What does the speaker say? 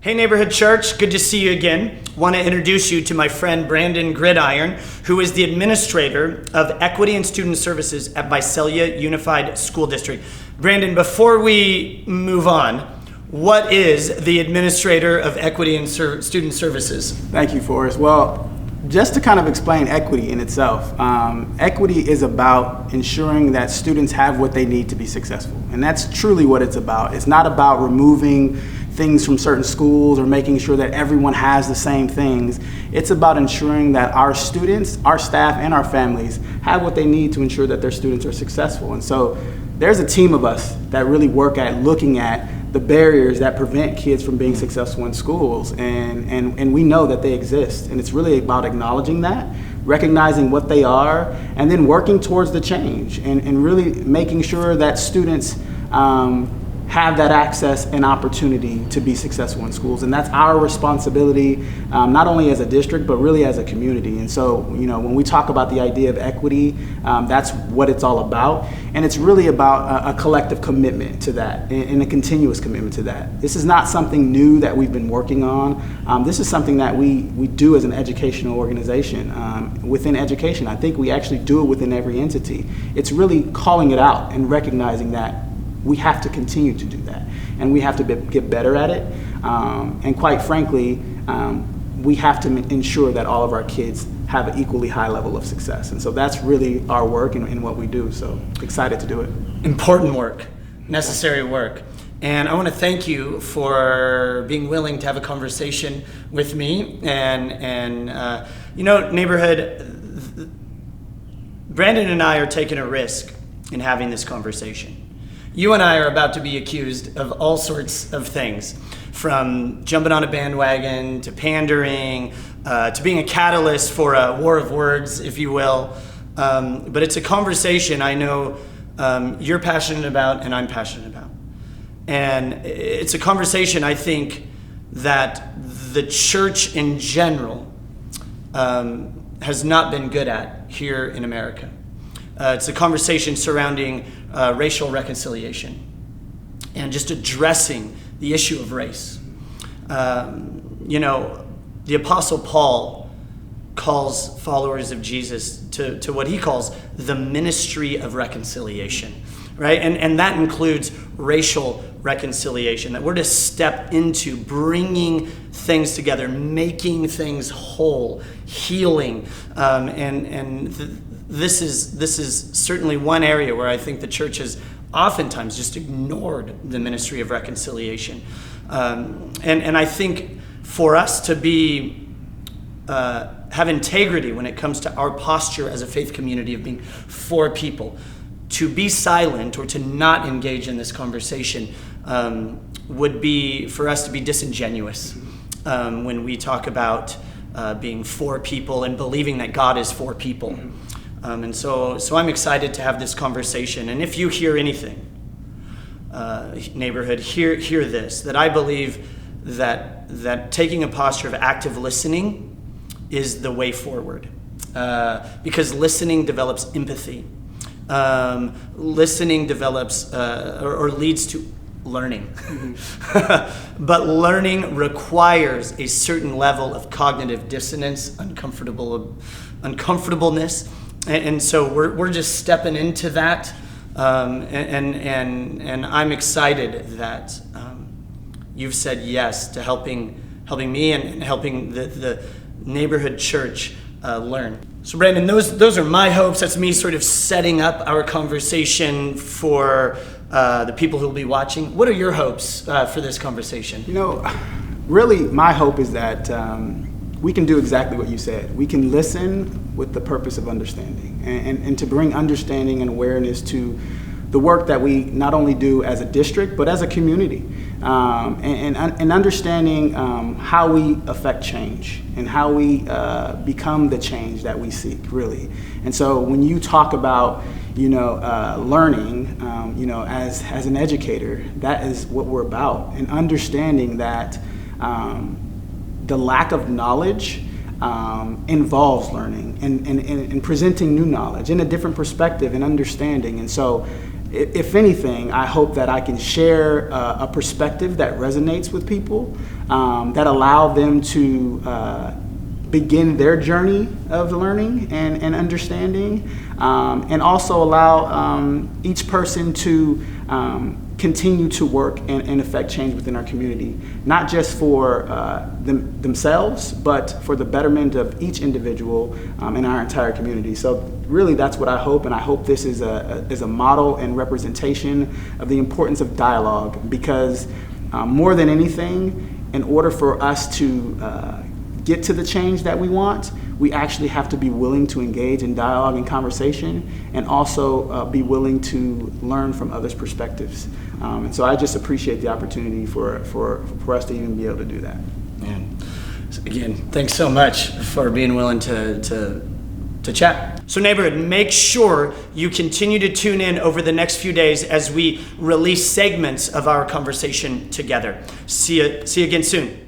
Hey Neighborhood Church, good to see you again. Want to introduce you to my friend Brandon Gridiron, who is the administrator of Equity and Student Services at VUSD Unified School District. Brandon, before we move on, what is the administrator of Equity and Student Services? Thank you, Forrest. Well, just to kind of explain equity in itself, equity is about ensuring that students have what they need to be successful. And that's truly what it's about. It's not about removing things from certain schools or making sure that everyone has the same things. It's about ensuring that our students, our staff, and our families have what they need to ensure that their students are successful. And so there's a team of us that really work at looking at the barriers that prevent kids from being successful in schools, and we know that they exist. And it's really about acknowledging that, recognizing what they are, and then working towards the change, and really making sure that students have that access and opportunity to be successful in schools. And that's our responsibility, not only as a district, but really as a community. And so, when we talk about the idea of equity, that's what it's all about. And it's really about a collective commitment to that and a continuous commitment to that. This is not something new that we've been working on. This is something that we do as an educational organization. Within education, I think we actually do it within every entity. It's really calling it out and recognizing that we have to continue to do that, and we have to get better at it. And quite frankly, we have to ensure that all of our kids have an equally high level of success. And so that's really our work and what we do. So excited to do it. Important work, Necessary work. And I want to thank you for being willing to have a conversation with me. And Neighborhood, Brandon and I are taking a risk in having this conversation. You and I are about to be accused of all sorts of things, from jumping on a bandwagon to pandering, to being a catalyst for a war of words, if you will. But it's a conversation I know you're passionate about and I'm passionate about. And it's a conversation I think that the church in general has not been good at here in America. It's a conversation surrounding racial reconciliation and just addressing the issue of race. The Apostle Paul calls followers of Jesus to what he calls the ministry of reconciliation, right? And that includes racial reconciliation, that we're to step into bringing things together, making things whole, healing, This is certainly one area where I think the church has oftentimes just ignored the ministry of reconciliation. And I think for us to have integrity when it comes to our posture as a faith community of being for people, to be silent or to not engage in this conversation would be for us to be disingenuous when we talk about being for people and believing that God is for people. And so I'm excited to have this conversation. And if you hear anything, Neighborhood, hear this, that I believe that taking a posture of active listening is the way forward. Because listening develops empathy. Listening develops or leads to learning. But learning requires a certain level of cognitive dissonance, uncomfortableness. And so we're just stepping into that, and I'm excited that you've said yes to helping me and helping the Neighborhood Church learn. So Brandon, those are my hopes. That's me sort of setting up our conversation for the people who will be watching. What are your hopes for this conversation? Really my hope is that we can do exactly what you said. We can listen with the purpose of understanding and to bring understanding and awareness to the work that we not only do as a district, but as a community, and understanding how we affect change and how we become the change that we seek, really. And so when you talk about, learning, as an educator, that is what we're about, and understanding that the lack of knowledge involves learning and presenting new knowledge in a different perspective and understanding. And so if anything, I hope that I can share a perspective that resonates with people, that allow them to begin their journey of learning and understanding, and also allow each person to continue to work and affect change within our community, not just for themselves, but for the betterment of each individual in our entire community. So really that's what I hope, and I hope this is a model and representation of the importance of dialogue, because more than anything, in order for us to get to the change that we want, we actually have to be willing to engage in dialogue and conversation, and also be willing to learn from others' perspectives. And so I just appreciate the opportunity for us to even be able to do that. And again, thanks so much for being willing to chat. So neighborhood, make sure you continue to tune in over the next few days as we release segments of our conversation together. See you again soon.